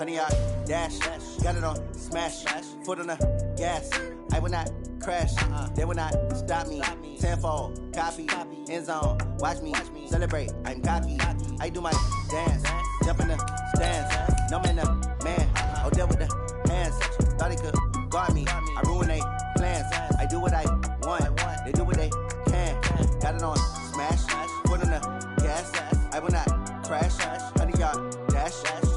100 yard dash. Got it on smash. Foot on the gas. I will not crash. They will not stop me. Tenfold, copy, end zone. Watch me celebrate. I'm cocky. I do my dance. Jump in the stands. No man, man. Oh, deal with the hands. Thought he could guard me. I ruin they plans. I do what I want. They do what they can. Got it on smash. Foot on the gas. I will not crash. 100 yard dash.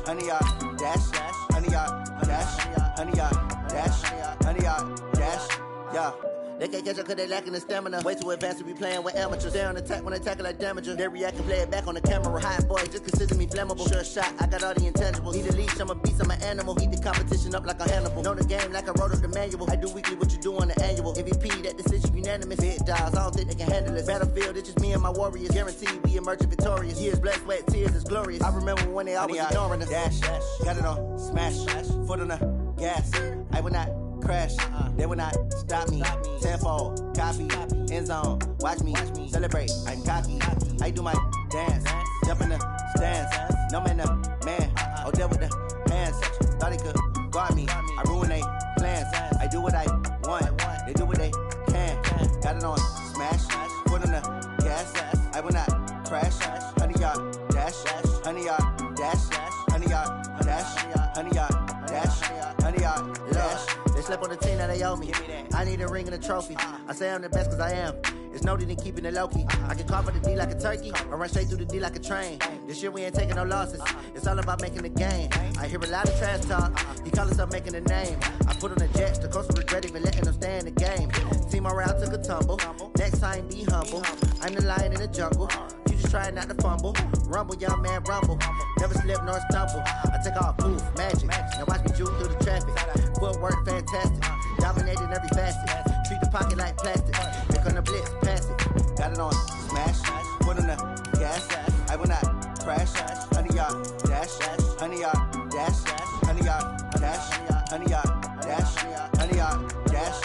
100 yard dash. 100 yard dash. 100 yard dash. 100 yard dash. Yeah. They can't catch up cause they lacking the stamina. Way too advanced to be playing with amateurs. Stay on attack when they tackle like damager. They react and play it back on the camera. Hot boy, just consider me flammable. Sure shot, I got all the intangibles. Need a leash, I'm a beast, I'm an animal. Heat the competition up like a Hannibal. Know the game like I wrote up the manual. I do weekly what you do on the annual. MVP, that decision unanimous. Big dials, I don't think they can handle this. Battlefield, it's just me and my warriors. Guaranteed we emerge victorious. Years, blood, sweat, tears, it's glorious. I remember when they always ignoring us. Dash, got it on smash. Foot on the gas. I will not crash. They will not stop me. Tenfold, copy, end zone. Watch me celebrate. I'm cocky. I do my dance. Jump in the stands. No man, man. Oh, deal with the hands. Thought he could guard me. I ruin they plans. I do what I want. They do what they can. Got it on smash. Foot on the gas. I will not crash. 100 yard dash. 100 yard dash. 100 yard dash. 100 yard dash. 100 yard dash. They slept on the team that they owe me. I need a ring and a trophy. I say I'm the best cause I am. It's no need in keeping it low-key. I can cover the D like a turkey or run straight through the D like a train. This year we ain't taking no losses. It's all about making the game. I hear a lot of trash talk. He call himself making a name. I put on the Jets. The coach will regret even letting them stay in the game. Team morale took a tumble. Next time be humble. I'm the lion in the jungle. You just try not to fumble. Rumble, young man, rumble. Never slip nor stumble. I take off, poof, magic. Now watch me juke through the traffic. Footwork fantastic. Dominating every facet. Treat the pocket like plastic. Pick on the blitz, pass it. Got it on smash. Foot on the gas. I will not crash. 100 yard dash. 100 yard dash. 100 yard dash. 100 yard dash. 100 yard dash.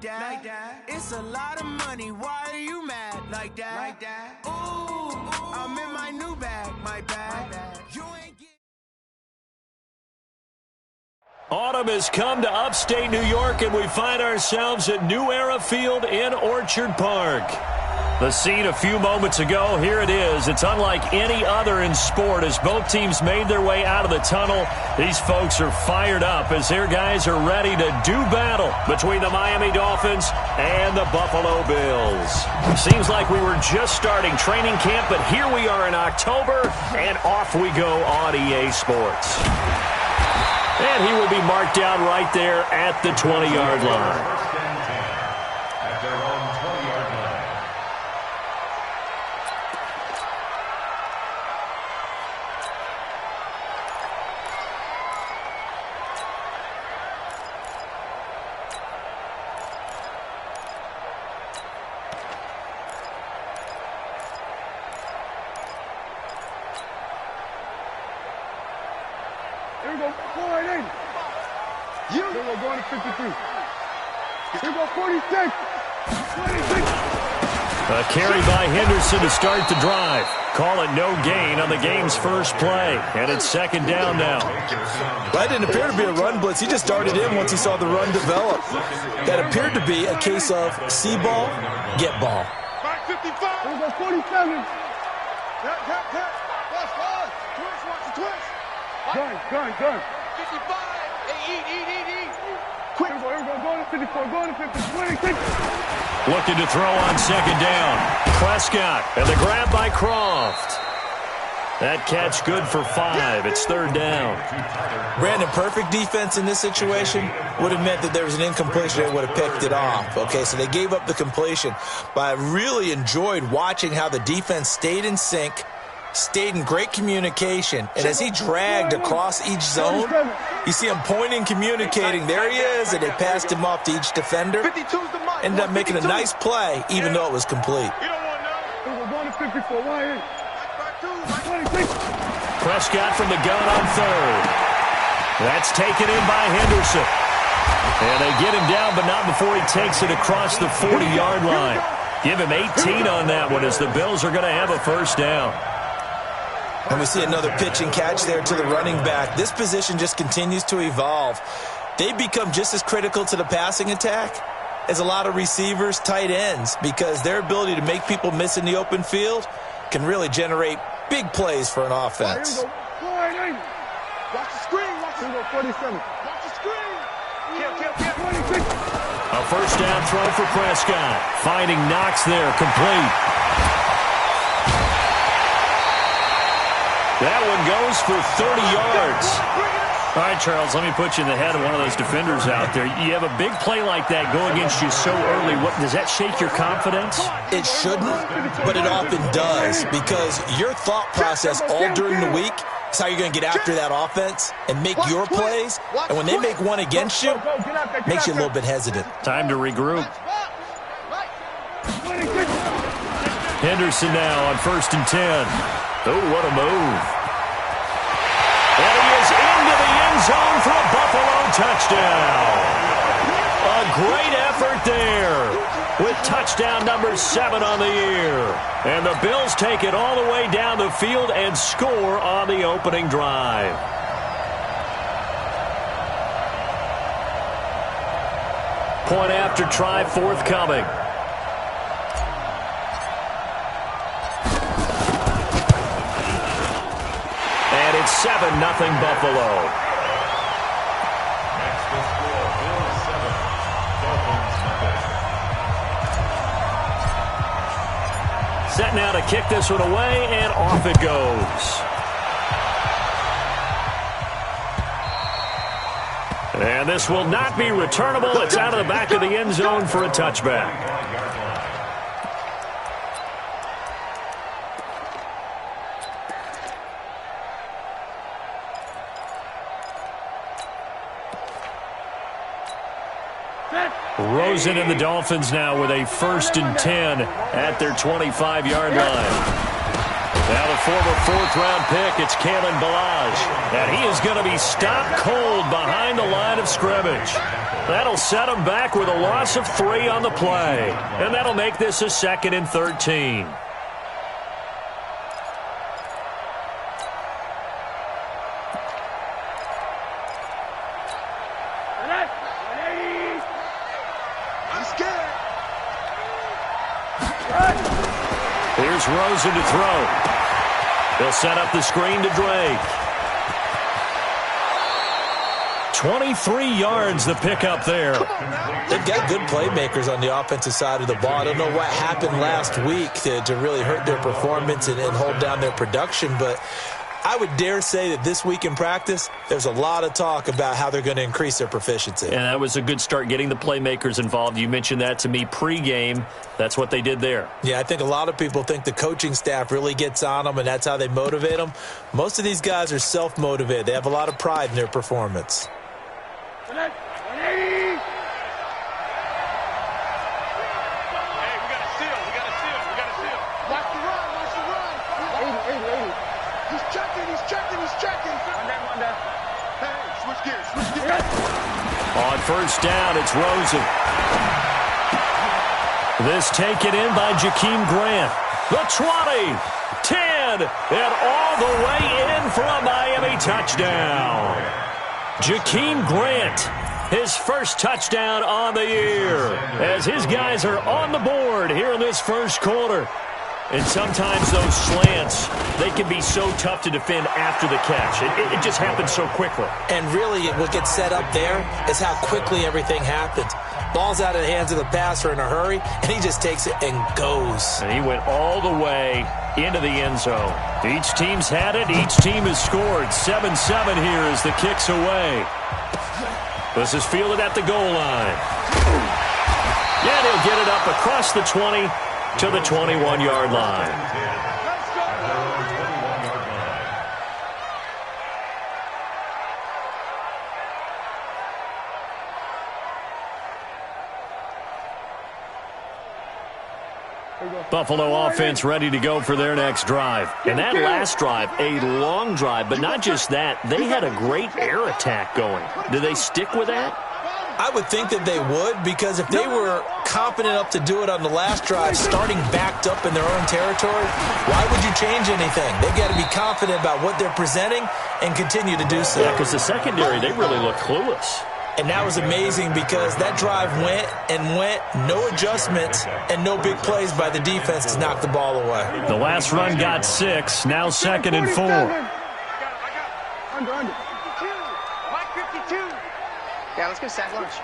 Like that. It's a lot of money. Why are you mad like that? Ooh, I'm in my new bag, my bag. You ain't get. Autumn has come to upstate New York, and we find ourselves at New Era Field in Orchard Park. The scene a few moments ago, here it is. It's unlike any other in sport as both teams made their way out of the tunnel. These folks are fired up as their guys are ready to do battle between the Miami Dolphins and the Buffalo Bills. Seems like we were just starting training camp, but here we are in October, and off we go on EA Sports. And he will be marked down right there at the 20-yard line. Here we go, 480. Here we go, going to 53. Here we go, 46. 26. A carry by Henderson to start the drive. Call it no gain on the game's first play. And it's second down now. That didn't appear to be a run blitz. He just darted in once he saw the run develop. That appeared to be a case of see ball, get ball. 55. Here we go, 47. Tap. Watch. Twitch. Gun. 55. Hey, eat. Quick. Here we go, going to 54, going to 50, 26. Looking to throw on second down. Prescott, and the grab by Croft. That catch good for 5. It's third down. Brandon, perfect defense in this situation would have meant that there was an incompletion. They would have picked it off. Okay, so they gave up the completion. But I really enjoyed watching how the defense stayed in sync, stayed in great communication. And as he dragged across each zone, you see him pointing, communicating. There he is, and they passed him off to each defender. Ended up making a nice play, even though it was complete. Prescott from the gun on third. That's taken in by Henderson. And they get him down, but not before he takes it across the 40-yard line. Give him 18 on that one as the Bills are going to have a first down. And we see another pitch and catch there to the running back. This position just continues to evolve. They become just as critical to the passing attack as a lot of receivers, tight ends, because their ability to make people miss in the open field can really generate big plays for an offense. Watch the screen. Watch the 47. Watch the screen. A first down throw for Prescott. Finding Knox there, complete. That one goes for 30 yards. All right, Charles, let me put you in the head of one of those defenders out there. You have a big play like that go against you so early. What, does that shake your confidence? It shouldn't, but it often does, because your thought process all during the week is how you're going to get after that offense and make your plays. And when they make one against you, it makes you a little bit hesitant. Time to regroup. Henderson now on 1st and 10. Oh, what a move. And he is into the end zone for a Buffalo touchdown. A great effort there with touchdown number 7 on the year. And the Bills take it all the way down the field and score on the opening drive. Point after try forthcoming. And it's 7-0 Buffalo. Set now to kick this one away, and off it goes. And this will not be returnable. It's out of the back of the end zone for a touchback. Rosen and the Dolphins now with a 1st and 10 at their 25-yard line. Now the former 4th-round pick, it's Kalen Ballage. And he is going to be stopped cold behind the line of scrimmage. That'll set him back with a loss of 3 on the play. And that'll make this a 2nd and 13. Here's Rosen to throw. They'll set up the screen to Drake. 23 yards the pickup there. They've got good playmakers on the offensive side of the ball. I don't know what happened last week to really hurt their performance and hold down their production, but I would dare say that this week in practice, there's a lot of talk about how they're going to increase their proficiency. And that was a good start, getting the playmakers involved. You mentioned that to me pregame. That's what they did there. Yeah, I think a lot of people think the coaching staff really gets on them, and that's how they motivate them. Most of these guys are self-motivated. They have a lot of pride in their performance. On 1st down, it's Rosen. This taken in by Jakeem Grant. The 20, 10, and all the way in for a Miami touchdown. Jakeem Grant, his first touchdown on the year, as his guys are on the board here in this first quarter. And sometimes those slants, they can be so tough to defend after the catch. It just happens so quickly. And really, what gets set up there is how quickly everything happens. Ball's out of the hands of the passer in a hurry, and he just takes it and goes. And he went all the way into the end zone. Each team's had it. Each team has scored. 7-7 here as the kick's away. This is fielded at the goal line. Yeah, he'll get it up across the 20 to the 21-yard line. Buffalo offense ready to go for their next drive. And that last drive, a long drive, but not just that. They had a great air attack going. Do they stick with that? I would think that they would, because if they were confident enough to do it on the last drive, starting backed up in their own territory, why would you change anything? They've got to be confident about what they're presenting and continue to do so. Yeah, because the secondary, they really look clueless. And that was amazing because that drive went and went, no adjustments, and no big plays by the defense to knock the ball away. The last run got 6, now 2nd and 4. Under. 52. Yeah, let's go sack lunch.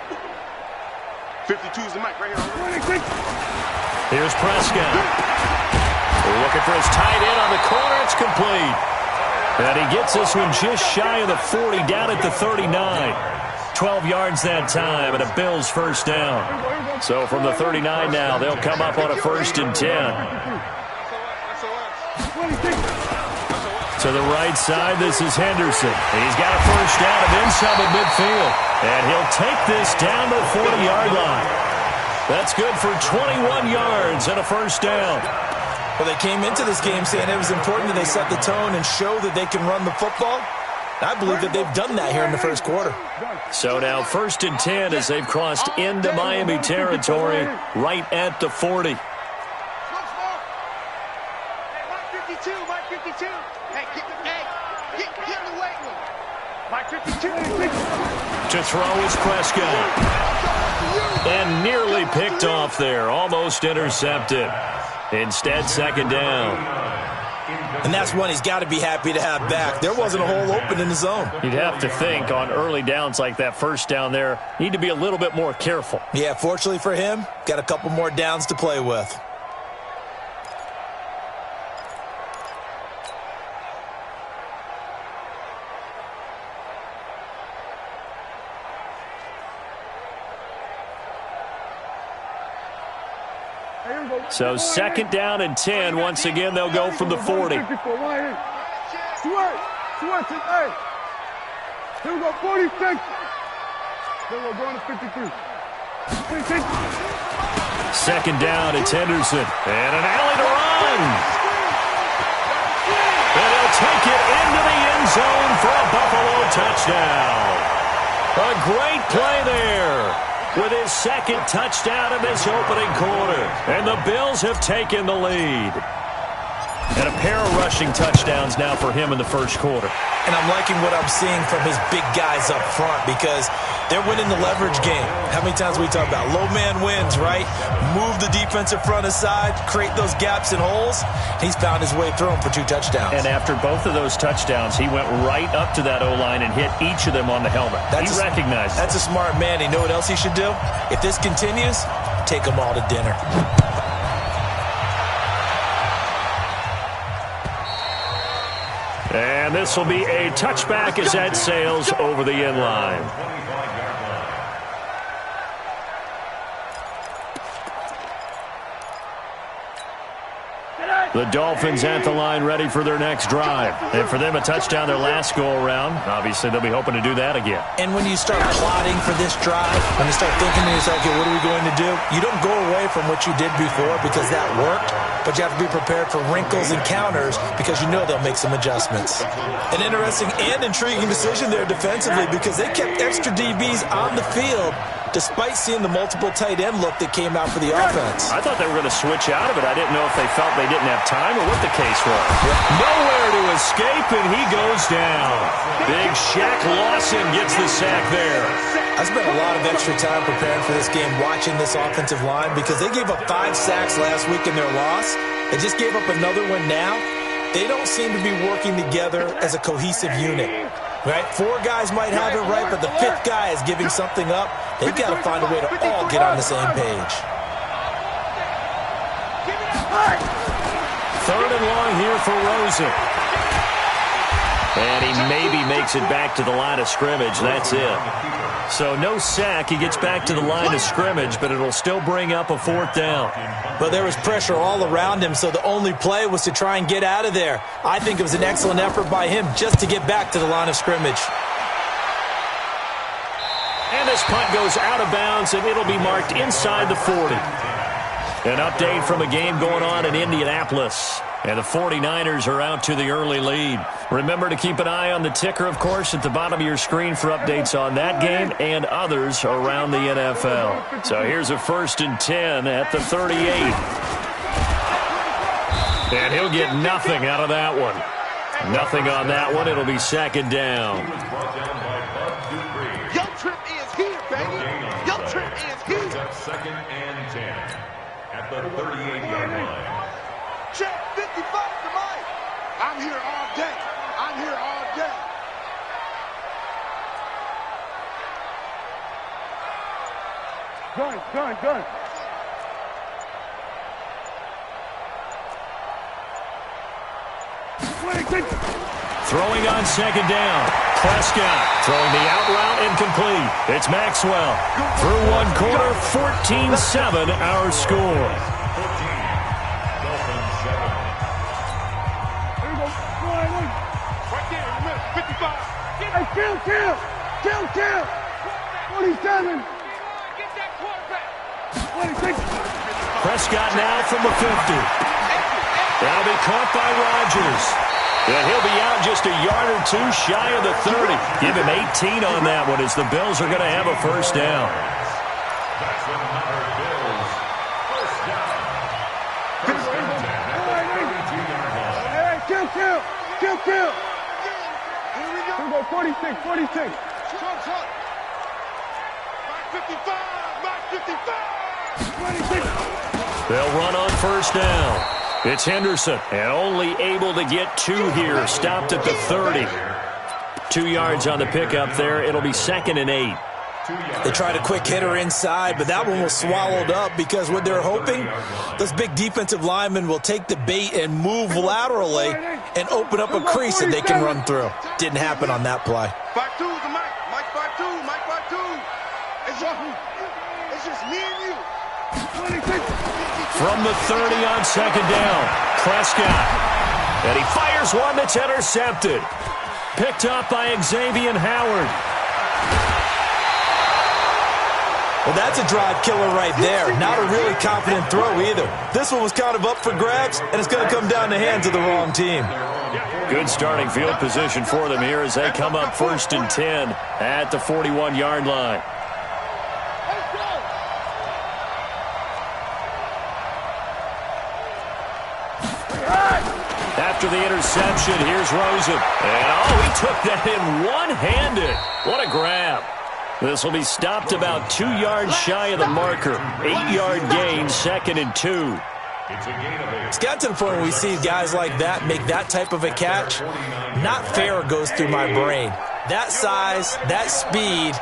52 is the mic right here. Here's Prescott. Looking for his tight end on the corner. It's complete. And he gets this one just shy of the 40, down at the 39. 12 yards that time, and a Bills first down. So from the 39 now, they'll come up on a 1st and 10. To the right side, this is Henderson. He's got a first down of inside the midfield. And he'll take this down to the 40-yard line. That's good for 21 yards and a first down. Well, they came into this game saying it was important that they set the tone and show that they can run the football. I believe that they've done that here in the first quarter. So now 1st and 10 as they've crossed into Miami territory right at the 40. Mike 52. Hey, get in the weight room. Mike 52. To throw is Prescott. And nearly picked off there. Almost intercepted. Instead, 2nd down. And that's one he's got to be happy to have back. There wasn't a hole open in the zone. You'd have to think on early downs like that first down there, need to be a little bit more careful. Yeah, fortunately for him, got a couple more downs to play with. So 2nd down and 10. Once again, they'll go from the 40. Here we go, 46. Then we're going to 53. 26. 2nd down, it's Henderson. And an alley to run. And he'll take it into the end zone for a Buffalo touchdown. A great play there, with his 2nd touchdown in this opening quarter. And the Bills have taken the lead. And a pair of rushing touchdowns now for him in the first quarter. And I'm liking what I'm seeing from his big guys up front because they're winning the leverage game. How many times we talk about low man wins, right? Move the defensive front aside, create those gaps and holes. He's found his way through them for 2 touchdowns. And after both of those touchdowns, he went right up to that O-line and hit each of them on the helmet. He recognized it. That's a smart man. You know what else he should do? If this continues, take them all to dinner. And this will be a touchback as that sails over the end line. The Dolphins at the line ready for their next drive. And for them, a touchdown their last go-around. Obviously, they'll be hoping to do that again. And when you start plotting for this drive, when you start thinking to yourself, okay, what are we going to do? You don't go away from what you did before because that worked, but you have to be prepared for wrinkles and counters because you know they'll make some adjustments. An interesting and intriguing decision there defensively because they kept extra DBs on the field despite seeing the multiple tight end look that came out for the offense. I thought they were going to switch out of it. I didn't know if they felt they didn't have time or what the case was. Nowhere to escape, and he goes down. Big Shaq Lawson gets the sack there. I spent a lot of extra time preparing for this game watching this offensive line because they gave up 5 sacks last week in their loss. They just gave up another one now. They don't seem to be working together as a cohesive unit. Right? 4 guys might have it right, but the 5th guy is giving something up. They've got to find a way to all get on the same page. 3rd and long here for Rosen. And he maybe makes it back to the line of scrimmage. That's it. So no sack. He gets back to the line of scrimmage, but it'll still bring up a 4th down. But there was pressure all around him, so the only play was to try and get out of there. I think it was an excellent effort by him just to get back to the line of scrimmage. And this punt goes out of bounds, and it'll be marked inside the 40. An update from a game going on in Indianapolis. And the 49ers are out to the early lead. Remember to keep an eye on the ticker, of course, at the bottom of your screen for updates on that game and others around the NFL. So here's a 1st and 10 at the 38. And he'll get nothing out of that one. Nothing on that one. It'll be 2nd down. Your trip is here, baby. Your trip is here. 2nd and 10 at the 38-yard line. Check 55 to Mike. I'm here all day. I'm here all day. Gun. Throwing on 2nd down. Prescott throwing the out route incomplete. It's Maxwell. Through 1 quarter, 14-7 our score. Right there in the middle. 55. Hey, kill. 27. Get that quarterback. 26. Prescott now from the 50. That'll be caught by Rodgers. And he'll be out just a yard or two shy of the 30. Give him 18 on that one as the Bills are going to have a 1st down. That's another Bills 1st down. 32-yard line. Hey, kill. Here we go. Here we go, 46. Truck. Mike 55. Mike 55. 26. They'll run on 1st down. It's Henderson, and only able to get 2 here. Stopped at the 30. 2 yards on the pickup there. It'll be 2nd and 8. They tried a quick hitter inside, but that one was swallowed up because what they're hoping, those big defensive linemen will take the bait and move laterally and open up a crease that they can run through. Didn't happen on that play. 5-2 to Mike. Mike 5-2. Mike 5-2. It's just me and you. 26. From the 30 on 2nd down, Prescott. And he fires one that's intercepted. Picked up by Xavier Howard. Well, that's a drive killer right there. Not a really confident throw either. This one was kind of up for grabs, and it's going to come down the hands of the wrong team. Good starting field position for them here as they come up 1st and 10 at the 41-yard line. After the interception, here's Rosen. And, he took that in one-handed. What a grab. This will be stopped about 2 yards shy of the marker. 8-yard gain, 2nd and 2. It's got to the point where we see guys like that make that type of a catch. Not fair goes through my brain. That size, that speed,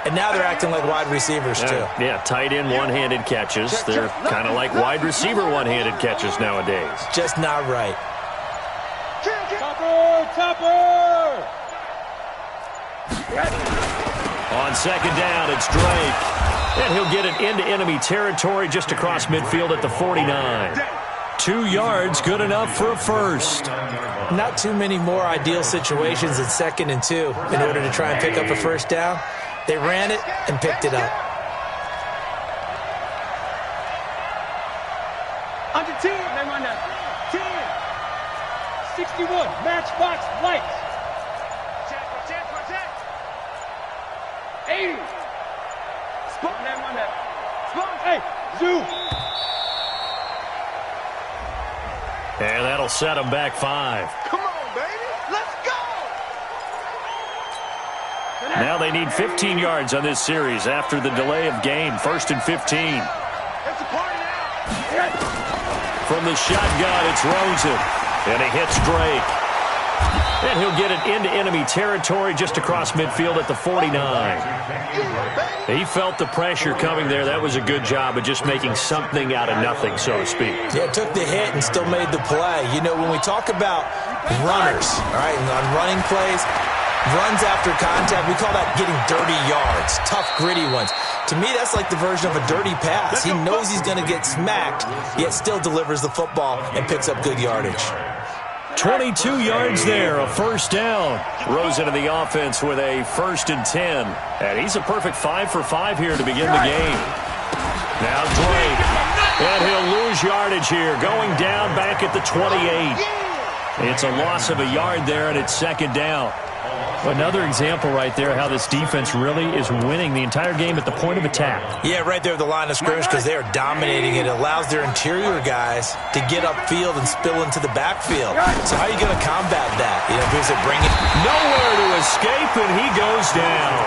and now they're acting like wide receivers too. Yeah, tight end one-handed catches. They're kind of like wide receiver one-handed catches nowadays. Just not right. Topper! On 2nd down, it's Drake. And he'll get it into enemy territory just across midfield at the 49. 2 yards, good enough for a 1st. Not too many more ideal situations in 2nd and 2 in order to try and pick up a 1st down. They ran it and picked it up. Under 10, they run that. 10. 61, matchbox lights. Protect. 80. Spot that, run that. Spot, hey, zoo. And that'll set them back 5. Come on, baby. Let's go. Now they need 15 yards on this series after the delay of game. 1st and 15. It's a party now. From the shotgun, it's Rosen. And he hits Drake. And he'll get it into enemy territory just across midfield at the 49. He felt the pressure coming there. That was a good job of just making something out of nothing, so to speak. Yeah, took the hit and still made the play. You know, when we talk about runners, all right, and on running plays, runs after contact, we call that getting dirty yards, tough, gritty ones. To me, that's like the version of a dirty pass. He knows he's going to get smacked, yet still delivers the football and picks up good yardage. 22 yards there, a 1st down. Rosen in the offense with a 1st and 10. And he's a perfect 5 for 5 here to begin the game. Now Drake. And he'll lose yardage here, going down back at the 28. It's a loss of a yard there, and it's second down. Another example right there how this defense really is winning the entire game at the point of attack. Yeah, right there at the line of scrimmage because they are dominating it. It allows their interior guys to get upfield and spill into the backfield. So how are you going to combat that? You know, because they bring it nowhere to escape, and he goes down.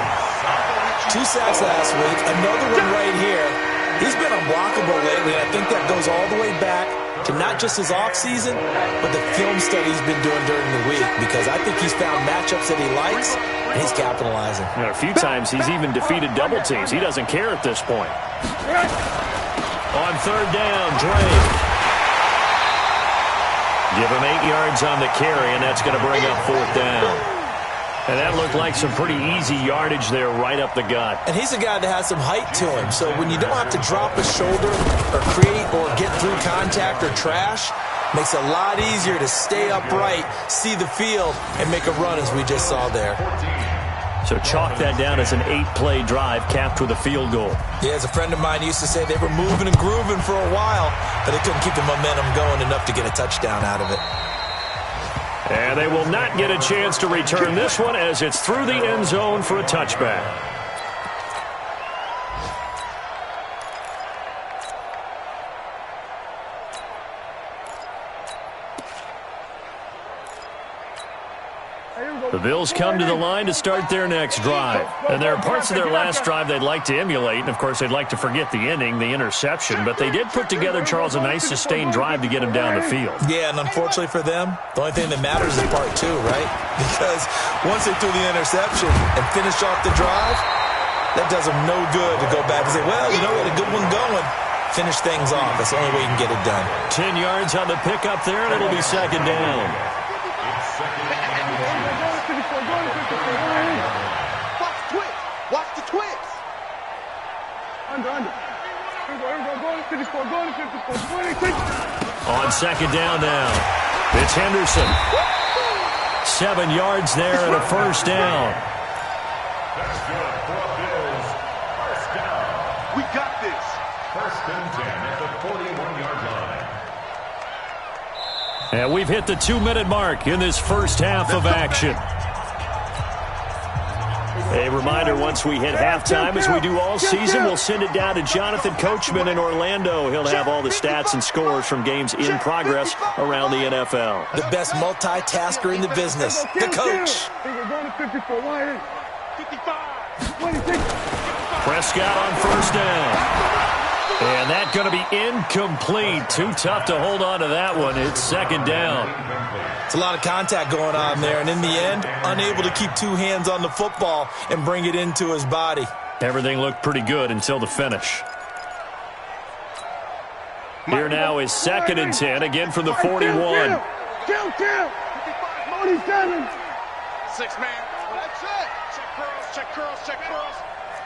2 sacks last week. Another one right here. He's been unblockable lately, and I think that goes all the way back to not just his offseason, but the film study he's been doing during the week, because I think he's found matchups that he likes, and he's capitalizing. You know, a few times he's even defeated double teams. He doesn't care at this point. On third down, Drake. Give him 8 yards on the carry, and that's going to bring up fourth down. And that looked like some pretty easy yardage there right up the gut. And he's a guy that has some height to him. So when you don't have to drop a shoulder or create or get through contact or trash, makes it a lot easier to stay upright, see the field, and make a run as we just saw there. So chalk that down as an 8-play drive capped with a field goal. Yeah, as a friend of mine used to say, they were moving and grooving for a while, but they couldn't keep the momentum going enough to get a touchdown out of it. And they will not get a chance to return this one as it's through the end zone for a touchback. The Bills come to the line to start their next drive. And there are parts of their last drive they'd like to emulate. And, of course, they'd like to forget the ending, the interception. But they did put together, Charles, a nice sustained drive to get him down the field. Yeah, and unfortunately for them, the only thing that matters is part 2, right? Because once they threw the interception and finished off the drive, that does them no good to go back and say, well, you know, we had a good one going. Finish things off. That's the only way you can get it done. 10 yards on the pickup there, and it'll be second down. Watch the twins. Under. On second down now, it's Henderson. 7 yards there and a first down. That's good for the Bills. First down. We got this. First and 10 at the 41-yard line. And we've hit the 2-minute mark in this first half of action. A reminder, once we hit halftime, as we do all season, we'll send it down to Jonathan Coachman in Orlando. He'll have all the stats and scores from games in progress around the NFL. The best multitasker in the business, the coach. Prescott on first down. And that's going to be incomplete. Too tough to hold on to that one. It's second down. It's a lot of contact going on there, and in the end, unable to keep 2 hands on the football and bring it into his body. Everything looked pretty good until the finish. Here now is second and 10, again from the 41. Kill. 47. 6 man. That's it. Check curls.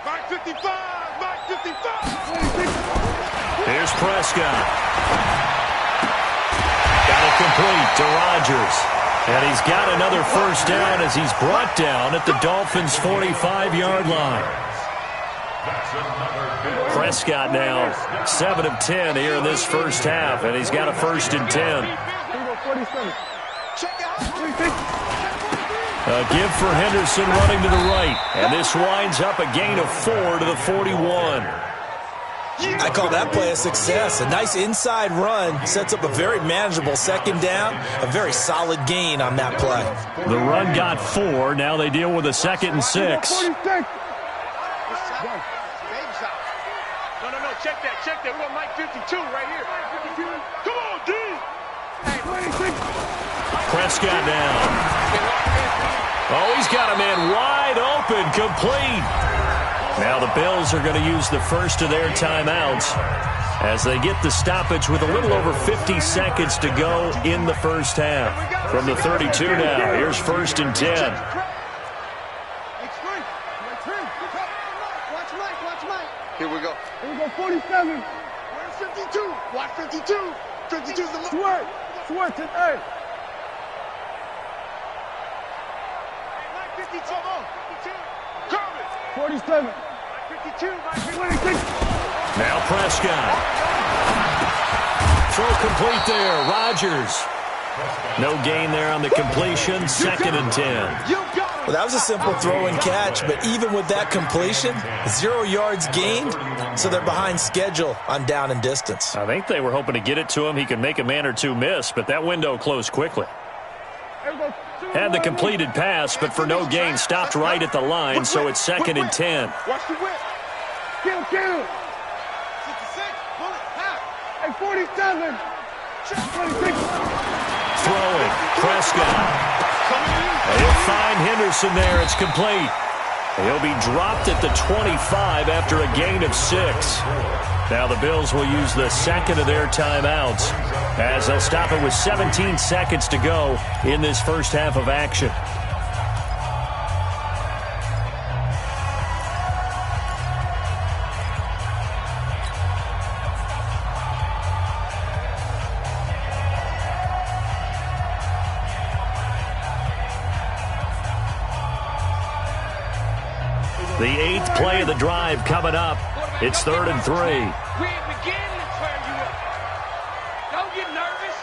Mark 55. Here's Prescott. Got it complete to Rodgers. And he's got another first down as he's brought down at the Dolphins' 45-yard line. Prescott now 7 of 10 here in this first half, and he's got a first and 10. A give for Henderson running to the right, and this winds up a gain of 4 to the 41. I call that play a success. A nice inside run sets up a very manageable second down, a very solid gain on that play. The run got 4. Now they deal with a second and 6. No, check that. We got Mike 52 right here. Come on, D. Prescott down. Oh, he's got a man wide open, complete. Now the Bills are going to use the first of their timeouts as they get the stoppage with a little over 50 seconds to go in the first half. From the 32 now, here's first and 10. Here we go. 47. Where's 52? Watch 52. 52 is the Sweat to A. Mike 52. Come on. 52. Coming. 47. Mike 52. Mike 52. 26. Now Prescott. Throw complete there. Rodgers. No gain there on the completion. 2nd and 10. Well, that was a simple throw and catch, but even with that completion, 0 yards gained, so they're behind schedule on down and distance. I think they were hoping to get it to him. He could make a man or two miss, but that window closed quickly. Had the completed pass, but for no gain, stopped right at the line, so it's 2nd and 10. Watch the whip. Kill. 66. Bullet. Hey, 47. 26. Throwing. Prescott. He'll find Henderson there. It's complete. He'll be dropped at the 25 after a gain of 6. Now the Bills will use the second of their timeouts as they'll stop it with 17 seconds to go in this first half of action. The 8th play of the drive coming up. It's 3rd and 3. We ain't beginning to turn you up. Don't get nervous.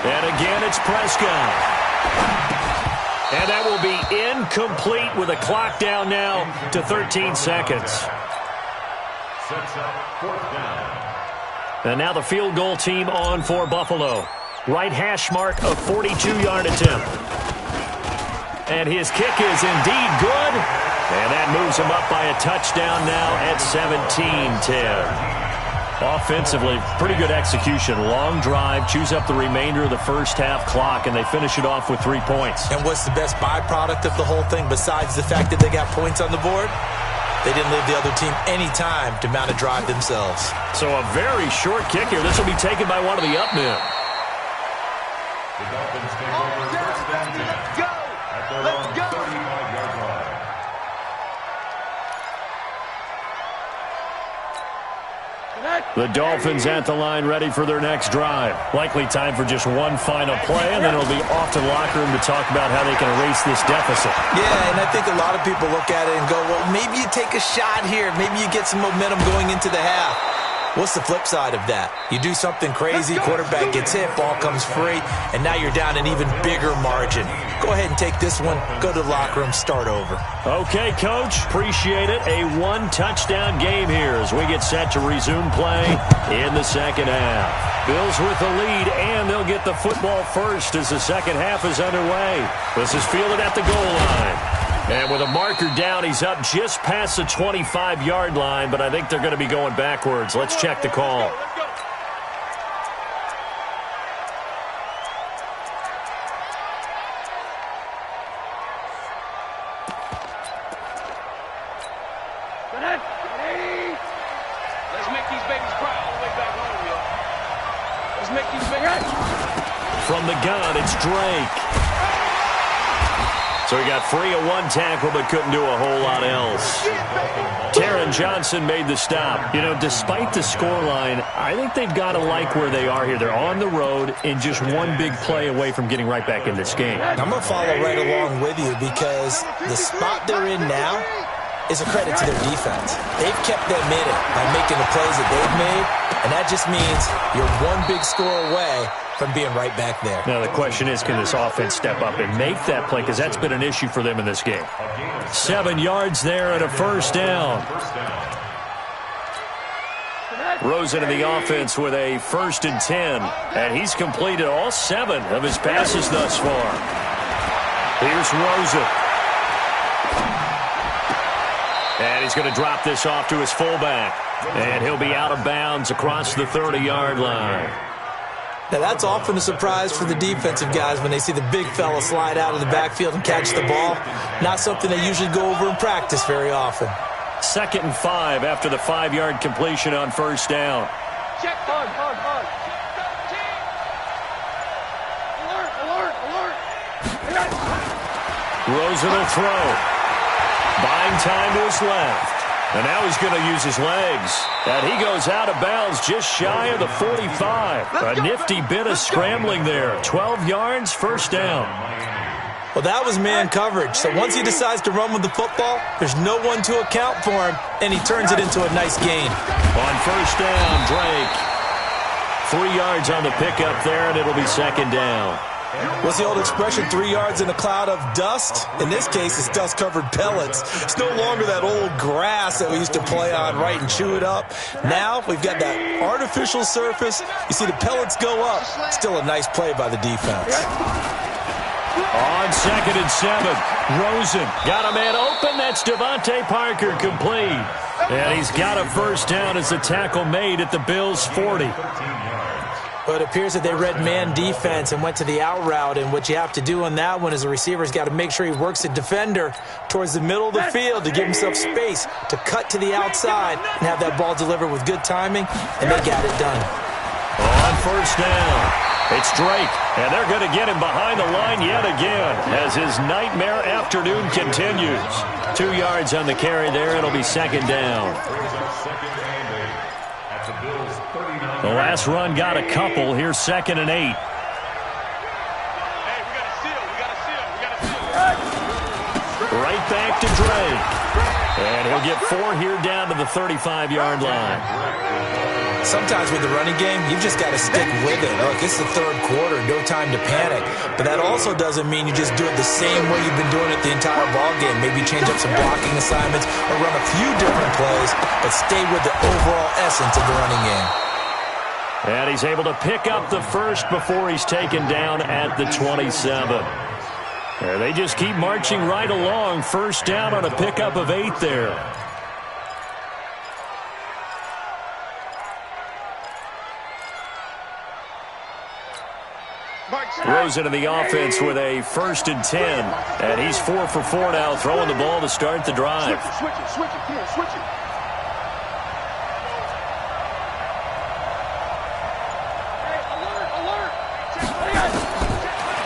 And again, it's Prescott. And that will be incomplete with a clock down now to 13 seconds. Sets up 4th down. And now the field goal team on for Buffalo. Right hash mark of 42-yard attempt. And his kick is indeed good. And that moves him up by a touchdown now at 17-10. Offensively, pretty good execution. Long drive, chews up the remainder of the first half clock, and they finish it off with 3 points. And what's the best byproduct of the whole thing besides the fact that they got points on the board? They didn't leave the other team any time to mount a drive themselves. So a very short kick here. This will be taken by one of the up men. The Dolphins take over 1st and 10. Let's go. At their Let's own go. 35-yard line. The Dolphins at the line ready for their next drive. Likely time for just one final play, and then it'll be off to the locker room to talk about how they can erase this deficit. Yeah, and I think a lot of people look at it and go, well, maybe you take a shot here. Maybe you get some momentum going into the half. What's the flip side of that? You do something crazy, quarterback gets hit, ball comes free, and now you're down an even bigger margin. Go ahead and take this one, go to the locker room, start over. Okay, Coach, appreciate it. A one-touchdown game here as we get set to resume play in the second half. Bills with the lead, and they'll get the football first as the second half is underway. This is fielded at the goal line. And with a marker down, he's up just past the 25-yard line, but I think they're going to be going backwards. Let's check the call. Let's make these babies cry all the way back home, yo. Let's make these babies. From the gun, it's Drake. So he got free of one tackle but couldn't do a whole lot else. Taron Johnson made the stop. You know, despite the scoreline, I think they've got to like where they are here. They're on the road and just one big play away from getting right back in this game. I'm going to follow right along with you because the spot they're in now is a credit to their defense. They've kept them in it by making the plays that they've made, and that just means you're one big score away from being right back there. Now the question is, can this offense step up and make that play? Because that's been an issue for them in this game. 7 yards there and a first down. Rosen in the offense with a 1st and 10. And he's completed all 7 of his passes thus far. Here's Rosen. And he's going to drop this off to his fullback. And he'll be out of bounds across the 30-yard line. Now, that's often a surprise for the defensive guys when they see the big fella slide out of the backfield and catch the ball. Not something they usually go over in practice very often. 2nd and 5 after the 5-yard completion on first down. Check hard. Alert. Rosen will throw. Buying time to his left. And now he's going to use his legs. And he goes out of bounds just shy of the 45. A nifty bit of scrambling there. 12 yards, first down. Well, that was man coverage. So once he decides to run with the football, there's no one to account for him, and he turns it into a nice gain. On first down, Drake. 3 yards on the pickup there, and it'll be second down. What's the old expression, 3 yards in a cloud of dust? In this case, it's dust-covered pellets. It's no longer that old grass that we used to play on, right, and chew it up. Now we've got that artificial surface. You see the pellets go up. Still a nice play by the defense. On 2nd and 7, Rosen got a man open. That's Devontae Parker, complete. And he's got a first down as the tackle made at the Bills' 40. Well, it appears that they read man defense and went to the out route, and what you have to do on that one is the receiver's got to make sure he works the defender towards the middle of the field to give himself space to cut to the outside and have that ball delivered with good timing, and they got it done. On first down, it's Drake, and they're going to get him behind the line yet again as his nightmare afternoon continues. 2 yards on the carry there. It'll be second down. The last run got a couple. Here's 2nd and 8. Hey, we got a seal. We got a seal. We got a seal. Right back to Drake. And he'll get 4 here down to the 35-yard line. Sometimes with the running game, you've just got to stick with it. Look, it's the third quarter, no time to panic. But that also doesn't mean you just do it the same way you've been doing it the entire ball game. Maybe change up some blocking assignments or run a few different plays, but stay with the overall essence of the running game. And he's able to pick up the first before he's taken down at the 27. And they just keep marching right along. First down on a pickup of 8 there. Rosen in the offense with a 1st and 10. And he's 4 for 4 now, throwing the ball to start the drive. Switch it, come on, switch it.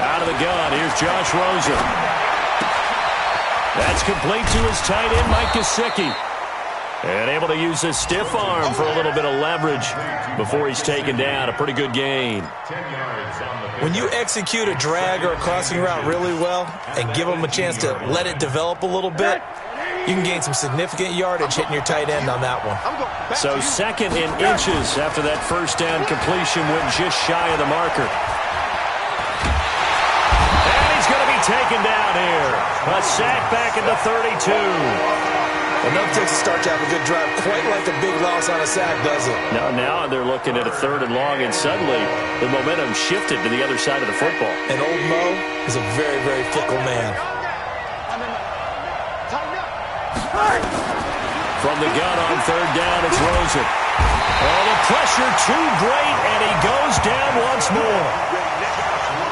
Out of the gun, here's Josh Rosen. That's complete to his tight end, Mike Gesicki. And able to use his stiff arm for a little bit of leverage before he's taken down. A pretty good gain. When you execute a drag or a crossing route really well and give them a chance to let it develop a little bit, you can gain some significant yardage hitting your tight end on that one. So 2nd in inches after that first down completion went just shy of the marker. And he's going to be taken down here. A sack back at the 32. Enough takes to start to have a good drive, quite like a big loss on a sack, does it? Now they're looking at a 3rd and long, and suddenly the momentum shifted to the other side of the football. And old Mo is a very, very fickle man. From the gun on 3rd down, it's Rosen. Oh, the pressure too great, and he goes down once more.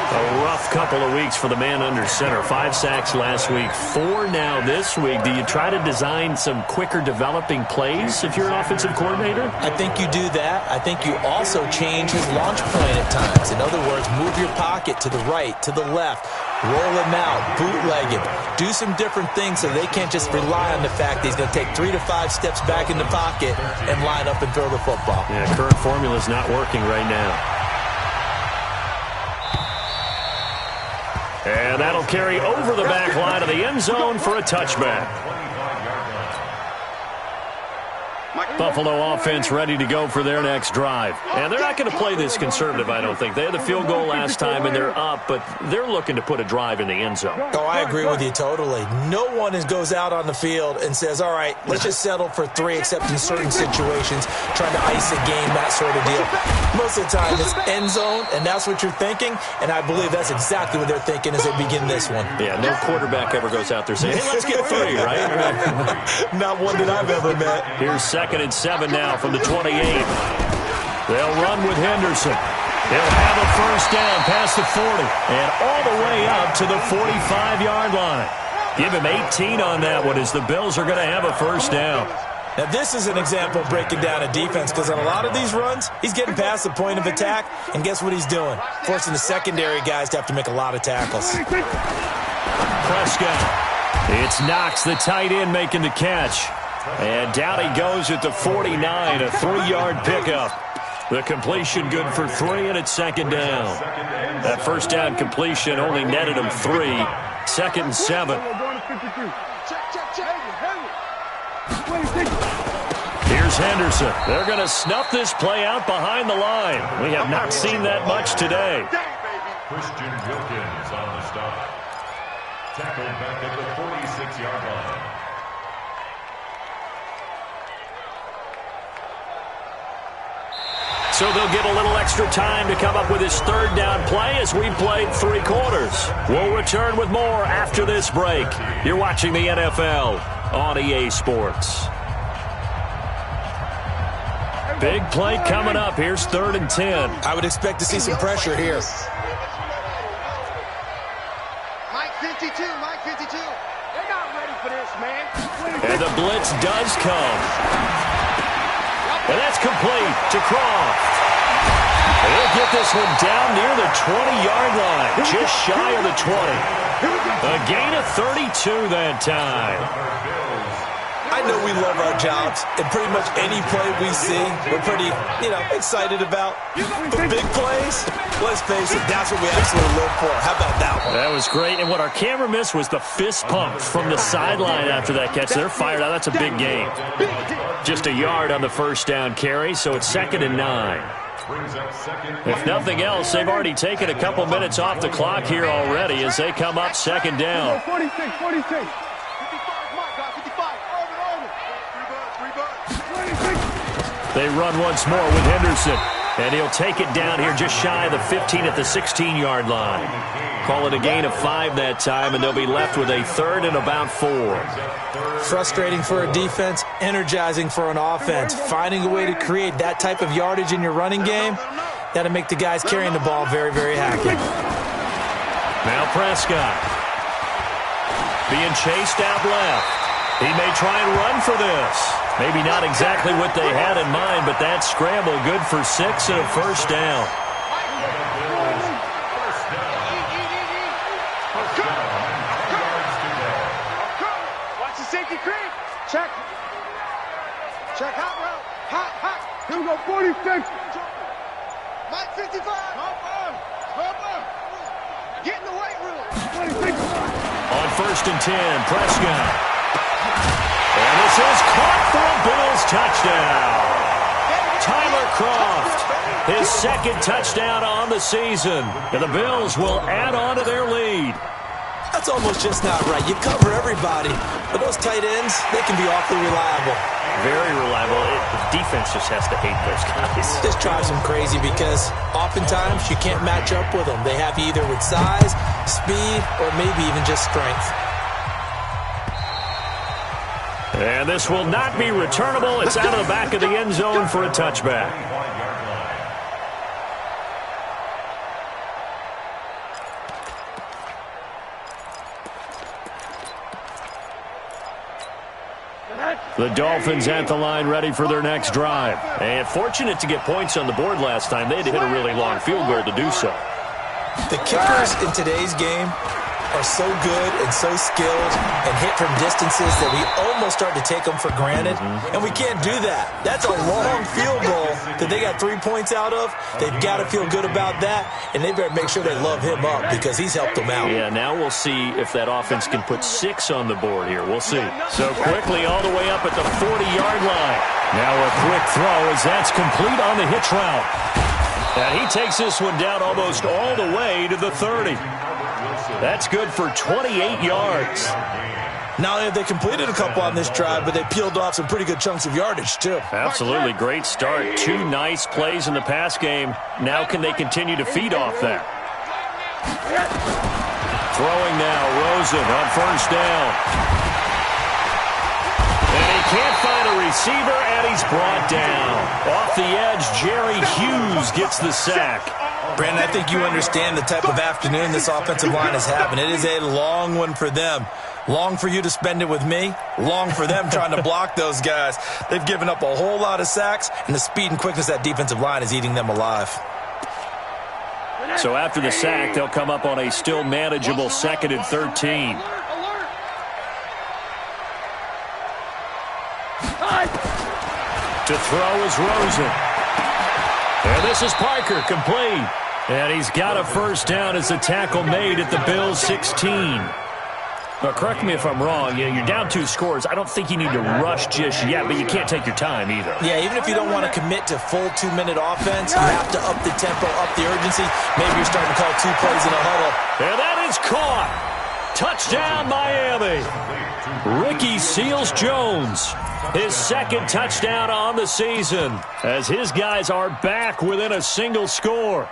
A rough couple of weeks for the man under center. 5 sacks last week, 4 now this week. Do you try to design some quicker developing plays if you're an offensive coordinator? I think you do that. I think you also change his launch point at times. In other words, move your pocket to the right, to the left, roll him out, bootleg him. Do some different things so they can't just rely on the fact that he's going to take 3 to 5 steps back in the pocket and line up and throw the football. Yeah, current formula is not working right now. And that'll carry over the back line of the end zone for a touchback. Buffalo offense ready to go for their next drive. And they're not going to play this conservative, I don't think. They had the field goal last time, and they're up, but they're looking to put a drive in the end zone. Oh, I agree with you totally. No one goes out on the field and says, all right, let's just settle for 3, except in certain situations, trying to ice a game, that sort of deal. Most of the time, it's end zone, and that's what you're thinking, and I believe that's exactly what they're thinking as they begin this one. Yeah, no quarterback ever goes out there saying, hey, let's get 3, right? Not one that I've ever met. Here's 2nd and 7 now from the 28. They'll run with Henderson. He'll have a first down past the 40 and all the way up to the 45-yard line. Give him 18 on that one as the Bills are going to have a first down. Now, this is an example of breaking down a defense because on a lot of these runs, he's getting past the point of attack, and guess what he's doing? Forcing the secondary guys to have to make a lot of tackles. Prescott. It's Knox, the tight end, making the catch. And down he goes at the 49, a 3-yard pickup. The completion good for 3, and it's 2nd down. That first down completion only netted him 3. 2nd and 7. We're going to 52. Here's Henderson. They're going to snuff this play out behind the line. We have not seen that much today. Christian Wilkins on the stop. Tackled back at the 46-yard line. So they'll get a little extra time to come up with his 3rd down play as we played 3 quarters. We'll return with more after this break. You're watching the NFL on EA Sports. Big play coming up. Here's 3rd and 10. I would expect to see some pressure here. Mike 52, Mike 52. They're not ready for this, man. And the blitz does come. And that's complete to Croft. They'll get this one down near the 20-yard line, just shy of the 20. A gain of 32 that time. I know we love our jobs, and pretty much any play we see, we're pretty, excited about. But big plays, let's face it, that's what we absolutely live for. How about that one? That was great, and what our camera missed was the fist pump from the sideline after that catch. They're fired out. That's a big gain. Just a yard on the 1st down carry, so it's 2nd and 9. If nothing else, they've already taken a couple minutes off the clock here already as they come up 2nd down. 46, 46. They run once more with Henderson, and he'll take it down here just shy of the 15 at the 16-yard line. Call it a gain of 5 that time, and they'll be left with a 3rd and about 4. Frustrating for a defense, energizing for an offense. Finding a way to create that type of yardage in your running game, that'll make the guys carrying the ball very, very hacky. Now Prescott being chased out left. He may try and run for this. Maybe not exactly what they had in mind, but that scramble good for 6 and a 1st down. Watch the safety creep. Check. Check hot route. Hot. Here we go, 46. Mike 55. Get in the weight room. 26. On 1st and 10, Prescott. And this is caught for a Bills touchdown. Tyler Croft, his 2nd touchdown on the season. And the Bills will add on to their lead. That's almost just not right. You cover everybody, but those tight ends, they can be awfully reliable. Very reliable. The defense just has to hate those guys. This drives them crazy because oftentimes you can't match up with them. They have you either with size, speed, or maybe even just strength. And this will not be returnable. It's out of the back of the end zone for a touchback. The Dolphins at the line ready for their next drive. And fortunate to get points on the board last time. They had to hit a really long field goal to do so. The kickers in today's game are so good and so skilled and hit from distances that we almost start to take them for granted, and we can't do that. That's a long field goal that they got 3 points out of. They've got to feel good about that, and they better make sure they love him up because he's helped them out. Yeah, now we'll see if that offense can put 6 on the board here. We'll see. So quickly all the way up at the 40-yard line. Now a quick throw as that's complete on the hitch route. And he takes this one down almost all the way to the 30. That's good for 28 yards. Not only have they completed a couple on this drive, but they peeled off some pretty good chunks of yardage, too. Absolutely. Great start. 2 nice plays in the pass game. Now can they continue to feed off that? Throwing now, Rosen on 1st down. And he can't find a receiver, and he's brought down. Off the edge, Jerry Hughes gets the sack. Brandon, I think you understand the type of afternoon this offensive line is having. It is a long one for them. Long for you to spend it with me. Long for them trying to block those guys. They've given up a whole lot of sacks, and the speed and quickness of that defensive line is eating them alive. So after the sack, they'll come up on a still manageable 2nd and 13. To throw is Rosen. And this is Parker, complete. And he's got a 1st down as the tackle made at the Bills' 16. Now, correct me if I'm wrong. You're down 2 scores. I don't think you need to rush just yet, but you can't take your time either. Yeah, even if you don't want to commit to full 2-minute offense, you have to up the tempo, up the urgency. Maybe you're starting to call 2 plays in a huddle. And that is caught. Touchdown, Miami. Ricky Seals-Jones, his 2nd touchdown on the season, as his guys are back within a single score.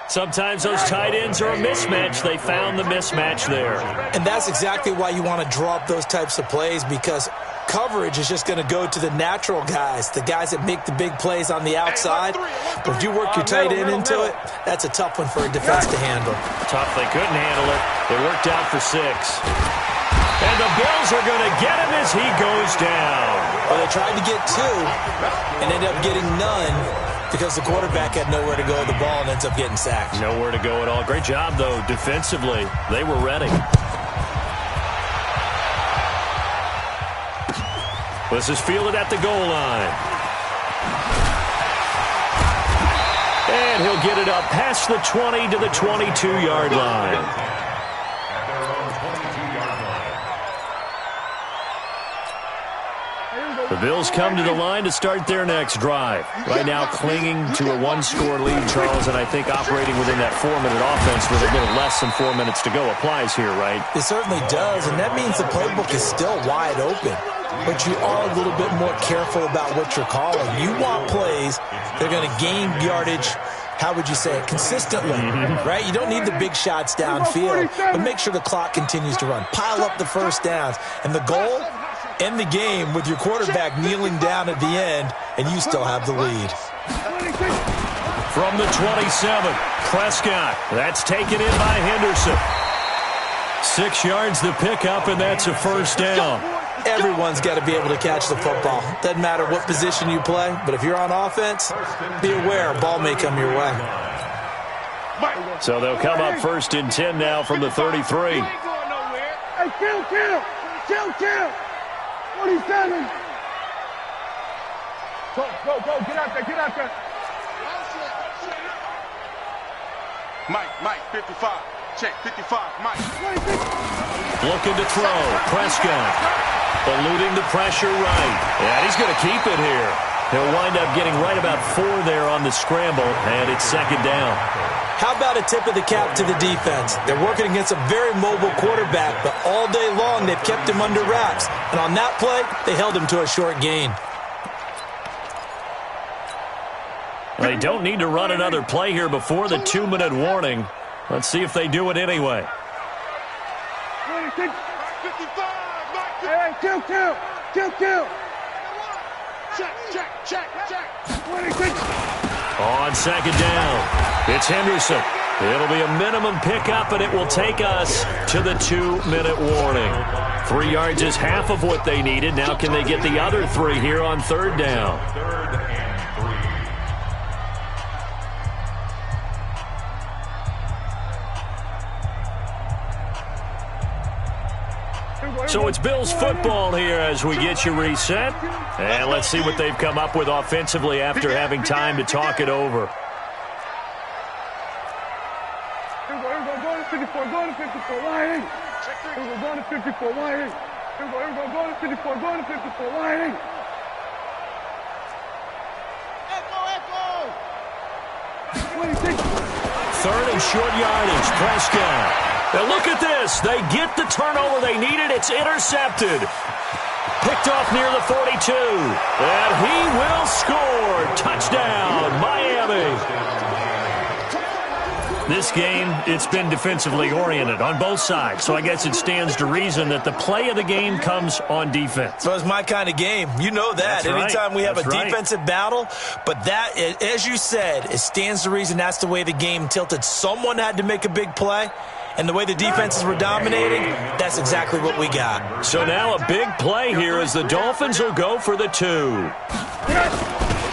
Sometimes those tight ends are a mismatch. They found the mismatch there. And that's exactly why you want to draw up those types of plays, because coverage is just going to go to the natural guys, the guys that make the big plays on the outside. But if you work your tight end into it, that's a tough one for a defense to handle. Tough. They couldn't handle it. It worked out for 6. And the Bills are going to get him as he goes down. Well, they tried to get 2 and ended up getting none, because the quarterback had nowhere to go with the ball and ends up getting sacked. Nowhere to go at all. Great job, though, defensively. They were ready. This is fielded at the goal line. And he'll get it up past the 20 to the 22-yard line. The Bills come to the line to start their next drive. Right now clinging to a 1-score lead, Charles, and I think operating within that 4-minute offense with a little less than 4 minutes to go applies here, right? It certainly does, and that means the playbook is still wide open. But you are a little bit more careful about what you're calling. You want plays that are going to gain yardage, how would you say it, consistently, right? You don't need the big shots downfield, but make sure the clock continues to run. Pile up the first downs, and the goal, end the game with your quarterback kneeling down at the end, and you still have the lead. From the 27, Prescott. That's taken in by Henderson. 6 yards the pickup, and that's a first down. Everyone's got to be able to catch the football. Doesn't matter what position you play, but if you're on offense, be aware a ball may come your way. So they'll come up 1st and 10 now from the 33. Hey, kill. 47. Go, get out there. Mike, 55. Check, 55, Mike. Looking to throw. Prescott eluding the pressure right. And he's going to keep it here. He'll wind up getting right about 4 there on the scramble, and it's 2nd down. How about a tip of the cap to the defense? They're working against a very mobile quarterback, but all day long they've kept him under wraps. And on that play, they held him to a short gain. They don't need to run another play here before the 2-minute warning. Let's see if they do it anyway. 55, hey, kill. Check. 26. On 2nd down, it's Henderson. It'll be a minimum pickup, and it will take us to the 2-minute warning. 3 yards is half of what they needed. Now can they get the other 3 here on 3rd down? 3rd and 3. So it's Bills football here as we get you reset. And let's see what they've come up with offensively after having time to talk it over. Here we go, go to 54, line in. Here we go, go to 54, line in. Here we go, go to 54, line in. Echo. 26. 3rd and short yardage, Prescott. Now look at this. They get the turnover they needed. It's intercepted. Picked off near the 42. And he will score. Touchdown, Miami. This game, it's been defensively oriented on both sides. So I guess it stands to reason that the play of the game comes on defense. So it's my kind of game. You know that. That's right. Anytime we have That's a right. defensive battle. But that, as you said, it stands to reason that's the way the game tilted. Someone had to make a big play. And the way the defenses were dominating, that's exactly what we got. So now a big play here as the Dolphins will go for the 2.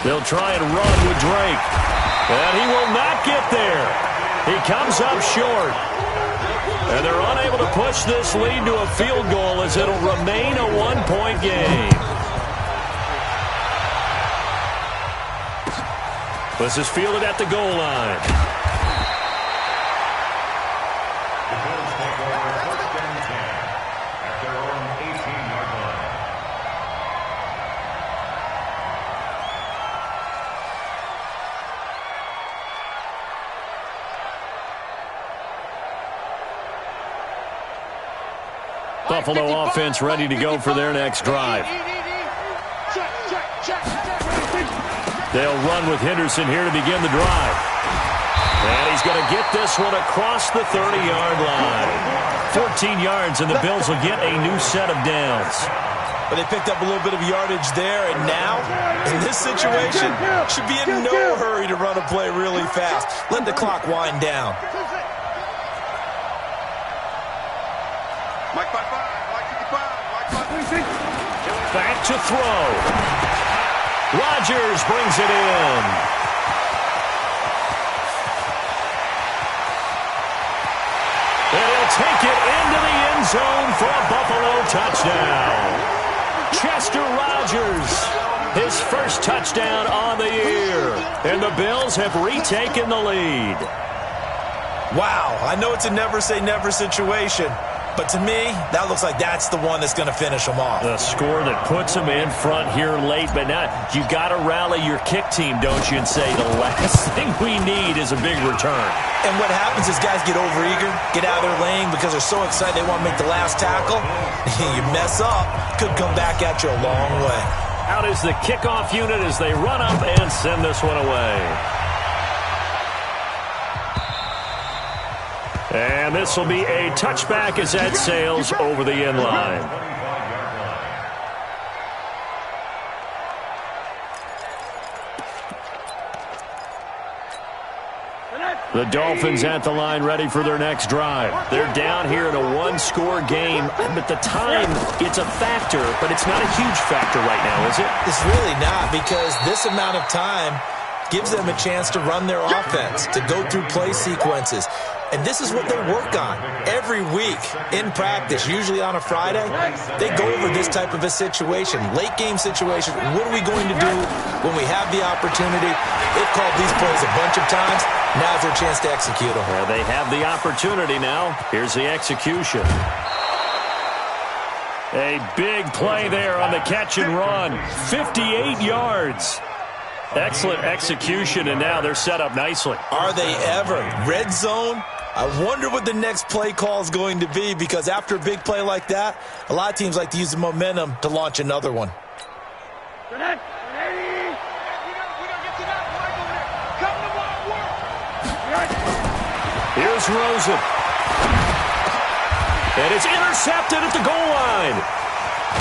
They'll try and run with Drake. And he will not get there. He comes up short. And they're unable to push this lead to a field goal as it'll remain a 1-point game. This is fielded at the goal line. Buffalo offense ready to go for their next drive. They'll run with Henderson here to begin the drive. And he's going to get this one across the 30-yard line. 14 yards, and the Bills will get a new set of downs. But they picked up a little bit of yardage there, and now, in this situation, should be in no hurry to run a play really fast. Let the clock wind down. Back to throw. Rodgers brings it in. And he'll take it into the end zone for a Buffalo touchdown. Chester Rodgers, his first touchdown on the year. And the Bills have retaken the lead. Wow, I know it's a never-say-never situation, but to me, that looks like that's the one that's going to finish them off. The score that puts them in front here late, but now you got to rally your kick team, don't you, and say the last thing we need is a big return. And what happens is guys get overeager, get out of their lane because they're so excited they want to make the last tackle. You mess up, could come back at you a long way. Out is the kickoff unit as they run up and send this one away. And this will be a touchback as that sails over the end line. The Dolphins at the line ready for their next drive. They're down here in a one-score game, but the time, it's a factor, but it's not a huge factor right now, is it? It's really not, because this amount of time gives them a chance to run their offense, to go through play sequences. And this is what they work on every week in practice, usually on a Friday. They go over this type of a situation, late game situation. What are we going to do when we have the opportunity? They've called these plays a bunch of times. Now's their chance to execute them. Well, they have the opportunity now. Here's the execution. A big play there on the catch and run. 58 yards. Excellent execution, and now they're set up nicely. Are they ever? Red zone? I wonder what the next play call is going to be, because after a big play like that, a lot of teams like to use the momentum to launch another one. Here's Rosen. And it's intercepted at the goal line.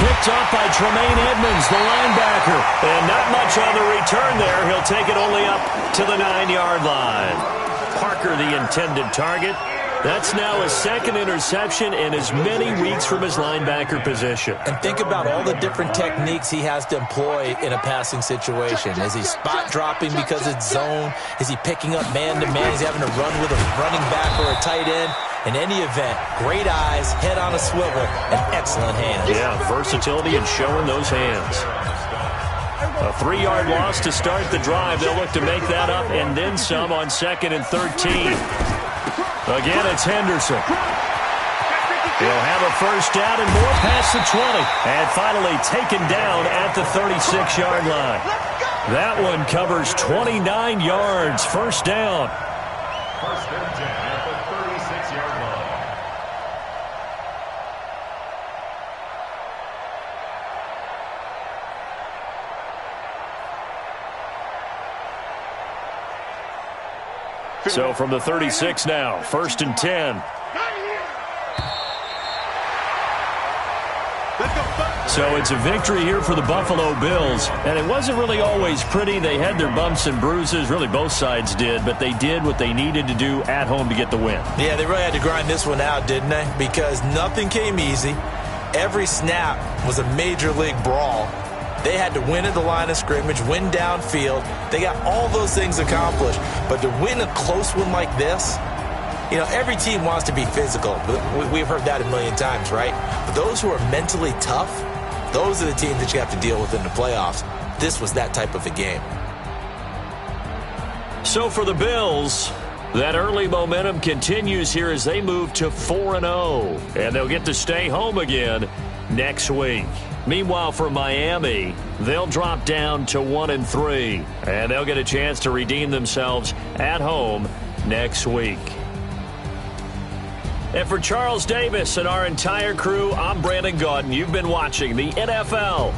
Picked up by Tremaine Edmonds, the linebacker. And not much on the return there. He'll take it only up to the 9-yard line. Parker, the intended target. That's now his second interception in as many weeks from his linebacker position. And think about all the different techniques he has to employ in a passing situation. Is he spot dropping because it's zone? Is he picking up man-to-man? Is he having to run with a running back or a tight end? In any event, great eyes, head on a swivel, and excellent hands. Yeah, versatility and showing those hands. A 3-yard loss to start the drive. They'll look to make that up and then some on 2nd and 13. Again, it's Henderson. He'll have a first down and more past the 20. And finally taken down at the 36-yard line. That one covers 29 yards. First down. First and 10 at the 36-yard line. So from the 36 now, 1st and 10. So it's a victory here for the Buffalo Bills. And it wasn't really always pretty. They had their bumps and bruises. Really, both sides did. But they did what they needed to do at home to get the win. Yeah, they really had to grind this one out, didn't they? Because nothing came easy. Every snap was a major league brawl. They had to win at the line of scrimmage, win downfield. They got all those things accomplished. But to win a close one like this, you know, every team wants to be physical. We've heard that a million times, right? But those who are mentally tough, those are the teams that you have to deal with in the playoffs. This was that type of a game. So for the Bills, that early momentum continues here as they move to 4-0. And they'll get to stay home again next week. Meanwhile, for Miami, they'll drop down to 1-3. And they'll get a chance to redeem themselves at home next week. And for Charles Davis and our entire crew, I'm Brandon Gaudin. You've been watching the NFL.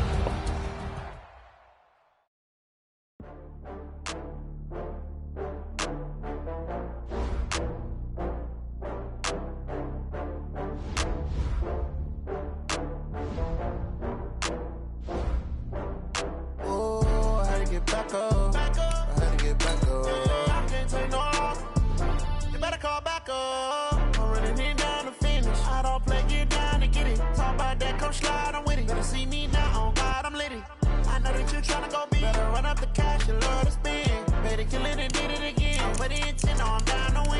Killing it, did it again. But it's in on down the way.